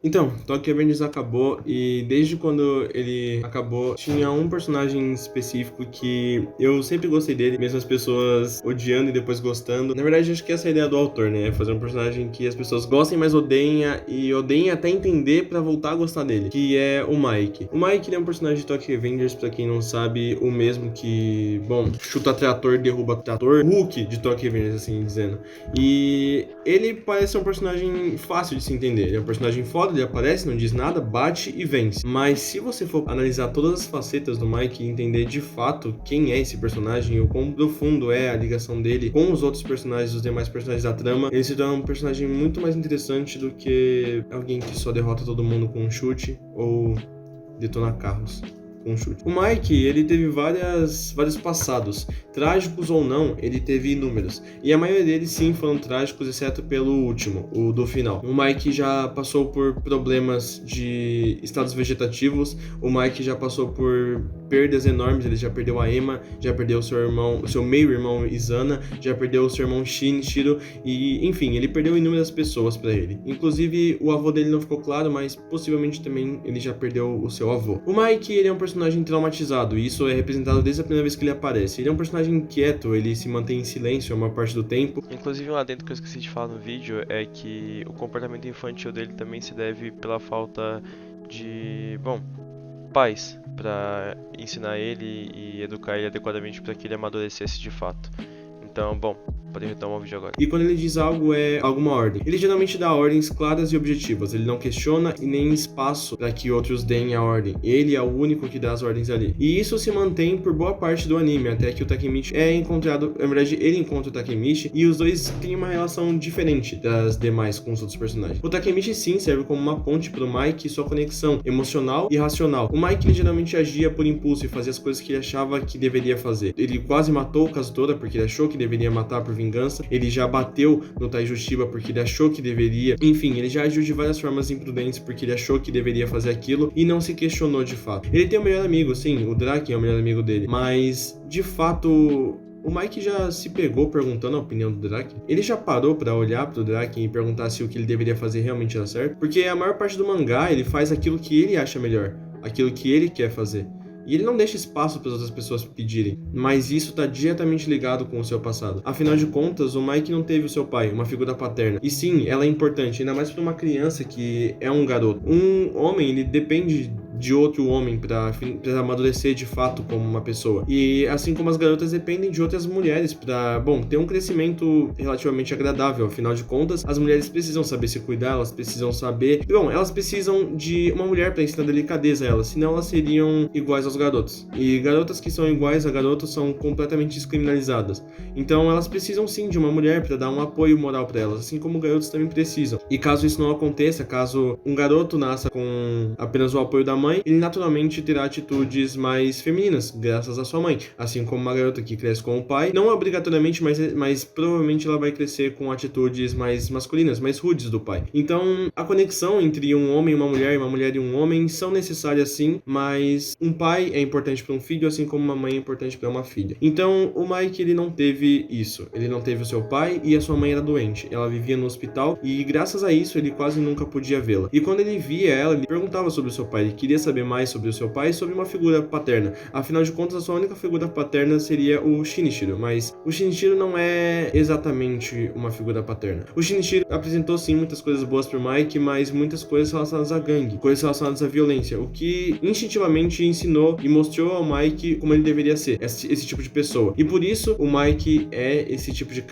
Então, Tokyo Revengers acabou e desde quando ele acabou, tinha um personagem específico que eu sempre gostei dele, mesmo as pessoas odiando e depois gostando. Na verdade, acho que essa é a ideia do autor, né? Fazer um personagem que as pessoas gostem, mas odeiem e odeiem até entender pra voltar a gostar dele, que é o Mike. O Mike, ele é um personagem de Tokyo Revengers, pra quem não sabe, o mesmo que, bom, chuta trator, derruba trator, Hulk de Tokyo Revengers, assim dizendo. E ele parece ser um personagem fácil de se entender. Ele é um personagem foda, ele aparece, não diz nada, bate e vence. Mas se você for analisar todas as facetas do Mike e entender de fato quem é esse personagem, o quão profundo é a ligação dele com os outros personagens, os demais personagens da trama, ele se torna um personagem muito mais interessante do que alguém que só derrota todo mundo com um chute ou detona carros com um chute. O Mike, ele teve vários passados, trágicos ou não, ele teve inúmeros. E a maioria deles sim foram trágicos, exceto pelo último, o do final. O Mike já passou por problemas de estados vegetativos, o Mike já passou por perdas enormes, ele já perdeu a Emma, já perdeu o seu meio-irmão Izana, já perdeu o seu irmão Shinichiro e, enfim, ele perdeu inúmeras pessoas pra ele. Inclusive, o avô dele não ficou claro, mas possivelmente também ele já perdeu o seu avô. O Mike, ele é um personagem traumatizado, e isso é representado desde a primeira vez que ele aparece. Ele é um personagem inquieto, ele se mantém em silêncio a maior parte do tempo. Inclusive, um adendo que eu esqueci de falar no vídeo é que o comportamento infantil dele também se deve pela falta de, bom, pais para ensinar ele e educar ele adequadamente para que ele amadurecesse de fato. Então, bom, pode retomar o vídeo agora. E quando ele diz algo, é alguma ordem. Ele geralmente dá ordens claras e objetivas. Ele não questiona e nem espaço para que outros deem a ordem. Ele é o único que dá as ordens ali. E isso se mantém por boa parte do anime, até que o Takemichi é encontrado. Na verdade, ele encontra o Takemichi e os dois têm uma relação diferente das demais com os outros personagens. O Takemichi sim serve como uma ponte pro Mike e sua conexão emocional e racional. O Mike, ele geralmente agia por impulso e fazia as coisas que ele achava que deveria fazer. Ele quase matou o Kazutora porque ele achou que deveria matar por vingança. Ele já bateu no Taiju Shiba porque ele achou que deveria. Enfim, ele já agiu de várias formas imprudentes porque ele achou que deveria fazer aquilo e não se questionou de fato. Ele tem um melhor amigo, sim, o Draken é o melhor amigo dele, mas de fato o Mike já se pegou perguntando a opinião do Draken? Ele já parou pra olhar pro Draken e perguntar se o que ele deveria fazer realmente era certo? Porque a maior parte do mangá ele faz aquilo que ele acha melhor, aquilo que ele quer fazer. E ele não deixa espaço para as outras pessoas pedirem, mas isso está diretamente ligado com o seu passado. Afinal de contas, o Mike não teve o seu pai, uma figura paterna. E sim, ela é importante, ainda mais para uma criança que é um garoto. Um homem, ele depende de outro homem para amadurecer de fato como uma pessoa. E assim como as garotas dependem de outras mulheres para, bom, ter um crescimento relativamente agradável. Afinal de contas, as mulheres precisam saber se cuidar, elas precisam saber... Bom, elas precisam de uma mulher para ensinar delicadeza a elas, senão elas seriam iguais aos garotos. E garotas que são iguais a garotos são completamente descriminalizadas. Então elas precisam sim de uma mulher para dar um apoio moral para elas, assim como garotos também precisam. E caso isso não aconteça, caso um garoto nasça com apenas o apoio da mãe, ele naturalmente terá atitudes mais femininas, graças à sua mãe. Assim como uma garota que cresce com o pai, não obrigatoriamente, mas provavelmente ela vai crescer com atitudes mais masculinas, mais rudes do pai. Então, a conexão entre um homem e uma mulher e um homem são necessárias sim, mas um pai é importante para um filho, assim como uma mãe é importante para uma filha. Então, o Mike, ele não teve isso. Ele não teve o seu pai e a sua mãe era doente. Ela vivia no hospital e, graças a isso, ele quase nunca podia vê-la. E quando ele via ela, ele perguntava sobre o seu pai. Ele queria saber mais sobre o seu pai e sobre uma figura paterna. Afinal de contas, a sua única figura paterna seria o Shinichiro, mas o Shinichiro não é exatamente uma figura paterna. O Shinichiro apresentou sim muitas coisas boas pro Mike, mas muitas coisas relacionadas à gangue, coisas relacionadas à violência, o que instintivamente ensinou e mostrou ao Mike como ele deveria ser, esse tipo de pessoa. E por isso, o Mike é esse tipo de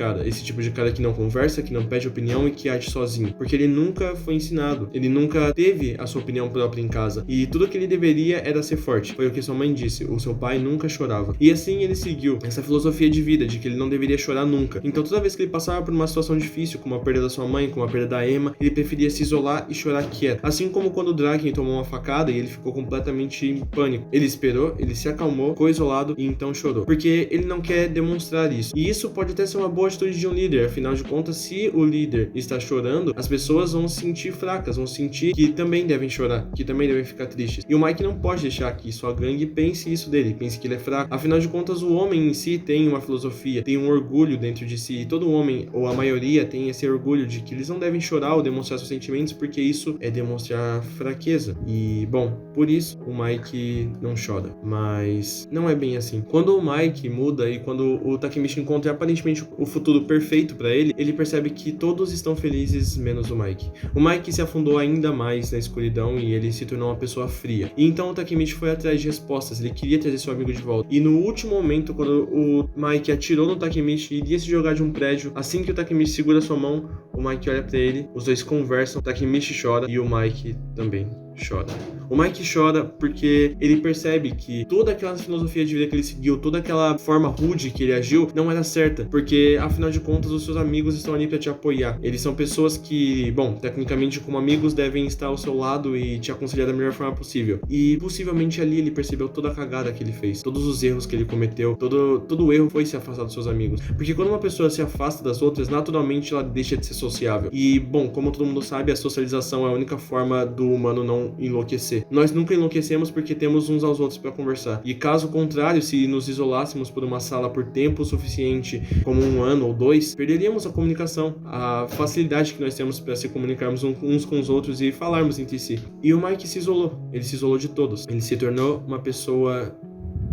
cara que não conversa, que não pede opinião e que age sozinho, porque ele nunca foi ensinado, ele nunca teve a sua opinião própria em casa, e tudo que ele deveria era ser forte. Foi o que sua mãe disse, o seu pai nunca chorava. E assim ele seguiu essa filosofia de vida, de que ele não deveria chorar nunca. Então toda vez que ele passava por uma situação difícil, como a perda da sua mãe, como a perda da Emma, ele preferia se isolar e chorar quieto. Assim como quando o Draken tomou uma facada e ele ficou completamente em pânico. Ele esperou, ele se acalmou, ficou isolado e então chorou. Porque ele não quer demonstrar isso. E isso pode até ser uma boa atitude de um líder. Afinal de contas, se o líder está chorando, as pessoas vão se sentir fracas, vão sentir que também devem chorar, que também devem ficar tristes. E o Mike não pode deixar que sua gangue pense isso dele, pense que ele é fraco. Afinal de contas, o homem em si tem uma filosofia, tem um orgulho dentro de si. E todo homem, ou a maioria, tem esse orgulho de que eles não devem chorar ou demonstrar seus sentimentos, porque isso é demonstrar fraqueza. E, bom, por isso o Mike não chora. Mas não é bem assim. Quando o Mike muda e quando o Takemichi encontra aparentemente o futuro perfeito pra ele, ele percebe que todos estão felizes, menos o Mike. O Mike se afundou ainda mais na escuridão e ele se tornou uma pessoa fria. E então o Takemichi foi atrás de respostas, ele queria trazer seu amigo de volta. E no último momento, quando o Mike atirou no Takemichi e iria se jogar de um prédio, assim que o Takemichi segura sua mão, o Mike olha pra ele, os dois conversam, o Takemichi chora e o Mike também chora. O Mike chora porque ele percebe que toda aquela filosofia de vida que ele seguiu, toda aquela forma rude que ele agiu, não era certa, porque afinal de contas os seus amigos estão ali pra te apoiar. Eles são pessoas que, bom, tecnicamente como amigos devem estar ao seu lado e te aconselhar da melhor forma possível. E possivelmente ali ele percebeu toda a cagada que ele fez, todos os erros que ele cometeu, todo o erro foi se afastar dos seus amigos. Porque quando uma pessoa se afasta das outras, naturalmente ela deixa de ser sociável. E, bom, como todo mundo sabe, a socialização é a única forma do humano não enlouquecer. Nós nunca enlouquecemos porque temos uns aos outros para conversar. E caso contrário, se nos isolássemos por uma sala por tempo suficiente, como 1 ano ou 2, perderíamos a comunicação, a facilidade que nós temos para se comunicarmos uns com os outros e falarmos entre si. E o Mike se isolou. Ele se isolou de todos. Ele se tornou uma pessoa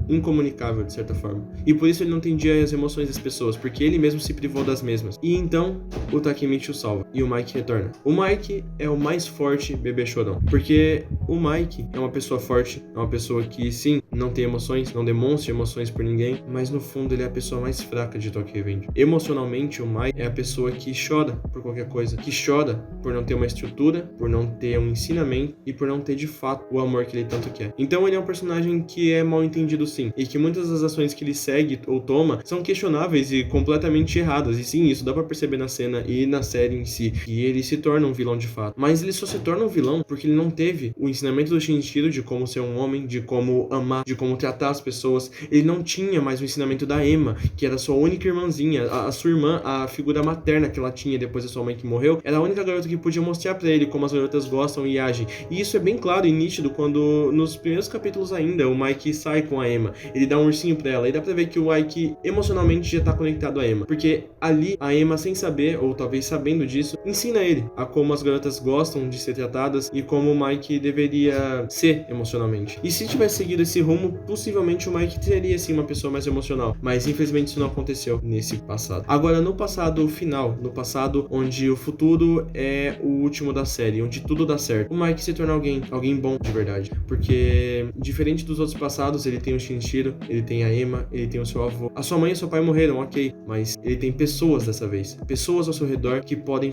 incomunicável, de certa forma. E por isso ele não entendia as emoções das pessoas, porque ele mesmo se privou das mesmas. E então, o Takemichi o salva. E o Mike retorna. O Mike é o mais forte bebê chorão. Porque o Mike é uma pessoa forte, é uma pessoa que, sim, não tem emoções, não demonstra emoções por ninguém, mas no fundo ele é a pessoa mais fraca de Tokyo Revenge. Emocionalmente, o Mike é a pessoa que chora por qualquer coisa, que chora por não ter uma estrutura, por não ter um ensinamento e por não ter, de fato, o amor que ele tanto quer. Então ele é um personagem que é mal entendido, sim, e que muitas das ações que ele segue ou toma são questionáveis e completamente erradas, e sim, isso dá pra perceber na cena e na série em si, e ele se torna um vilão de fato. Mas ele só se torna um vilão porque ele não teve o ensinamento do Shinichiro de como ser um homem, de como amar, de como tratar as pessoas. Ele não tinha mais o ensinamento da Emma, que era sua única irmãzinha, a sua irmã, a figura materna que ela tinha depois da sua mãe que morreu, era a única garota que podia mostrar pra ele como as garotas gostam e agem. E isso é bem claro e nítido quando, nos primeiros capítulos ainda, o Mike sai com a Emma. Ele dá um ursinho pra ela e dá pra ver que o Mike emocionalmente já tá conectado a Emma, porque ali a Emma, sem saber, ou talvez sabendo disso, ensina ele a como as garotas gostam de ser tratadas e como o Mike deveria ser emocionalmente. E se tivesse seguido esse rumo, possivelmente o Mike seria sim uma pessoa mais emocional, mas infelizmente isso não aconteceu nesse passado. Agora, no passado final, no passado onde o futuro é o último da série, onde tudo dá certo, o Mike se torna alguém bom de verdade, porque diferente dos outros passados, ele tem o Shinichiro, ele tem a Emma, ele tem o seu avô. A sua mãe e seu pai morreram, ok, mas ele tem pessoas dessa vez. Pessoas ao seu redor que podem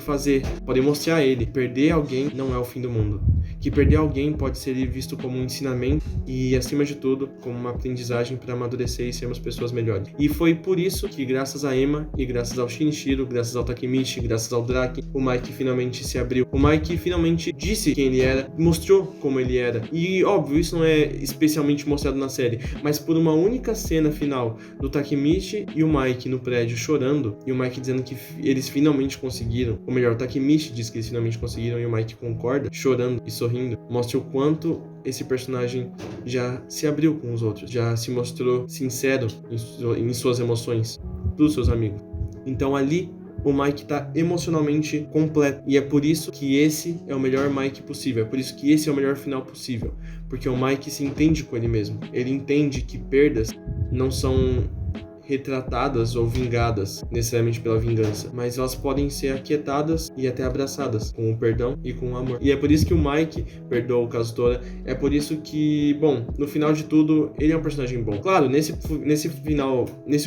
mostrar a ele. Perder alguém não é o fim do mundo. Que perder alguém pode ser visto como um ensinamento e, acima de tudo, como uma aprendizagem para amadurecer e sermos pessoas melhores. E foi por isso que, graças a Emma e graças ao Shinichiro, graças ao Takemichi, graças ao Drake, o Mike finalmente se abriu. O Mike finalmente disse quem ele era, mostrou como ele era. E, óbvio, isso não é especialmente mostrado na série, mas por uma única cena final do Takemichi e o Mike no prédio chorando, e o Mike dizendo que eles finalmente conseguiram, ou melhor, o Takemichi diz que eles finalmente conseguiram e o Mike concorda, chorando e sorrindo, mostra o quanto esse personagem já se abriu com os outros, já se mostrou sincero em suas emoções pros seus amigos. Então ali o Mike tá emocionalmente completo. E é por isso que esse é o melhor Mike possível. É por isso que esse é o melhor final possível. Porque o Mike se entende com ele mesmo. Ele entende que perdas não são retratadas ou vingadas necessariamente pela vingança, mas elas podem ser aquietadas e até abraçadas com o perdão e com o amor. E é por isso que o Mike perdoa o Kazutora, é por isso que, bom, no final de tudo, ele é um personagem bom. Claro, nesse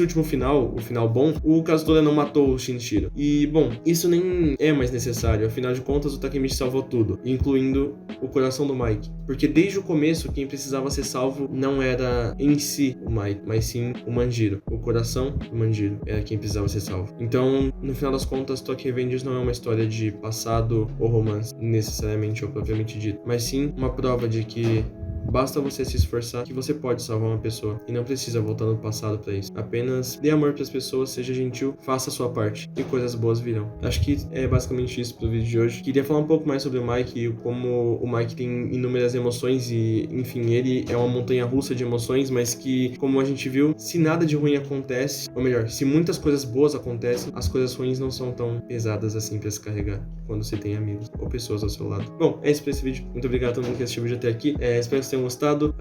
último final, o final bom, o Kazutora não matou o Shinichiro. E, bom, isso nem é mais necessário, afinal de contas, o Takemichi salvou tudo, incluindo o coração do Mike. Porque desde o começo, quem precisava ser salvo não era em si o Mike, mas sim o Manjiro. O coração do Manjiro era quem precisava ser salvo. Então, no final das contas, Tokyo Revengers não é uma história de passado ou romance, necessariamente ou propriamente dito, mas sim uma prova de que Basta você se esforçar que você pode salvar uma pessoa e não precisa voltar no passado pra isso. Apenas dê amor pras pessoas, seja gentil, faça a sua parte e coisas boas virão. Acho que é basicamente isso pro vídeo de hoje. Queria falar um pouco mais sobre o Mike e como o Mike tem inúmeras emoções e, enfim, ele é uma montanha-russa de emoções, mas que, como a gente viu, se nada de ruim acontece, ou melhor, se muitas coisas boas acontecem, as coisas ruins não são tão pesadas assim pra se carregar quando você tem amigos ou pessoas ao seu lado. Bom, é isso pra esse vídeo. Muito obrigado a todo mundo que assistiu o vídeo até aqui. Espero que vocês tenham gostado.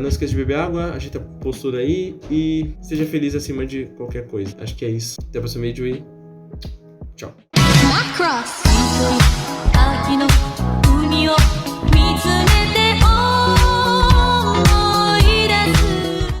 Não esqueça de beber água, ajeita a postura aí e seja feliz acima de qualquer coisa. Acho que é isso. Até o próximo vídeo e tchau.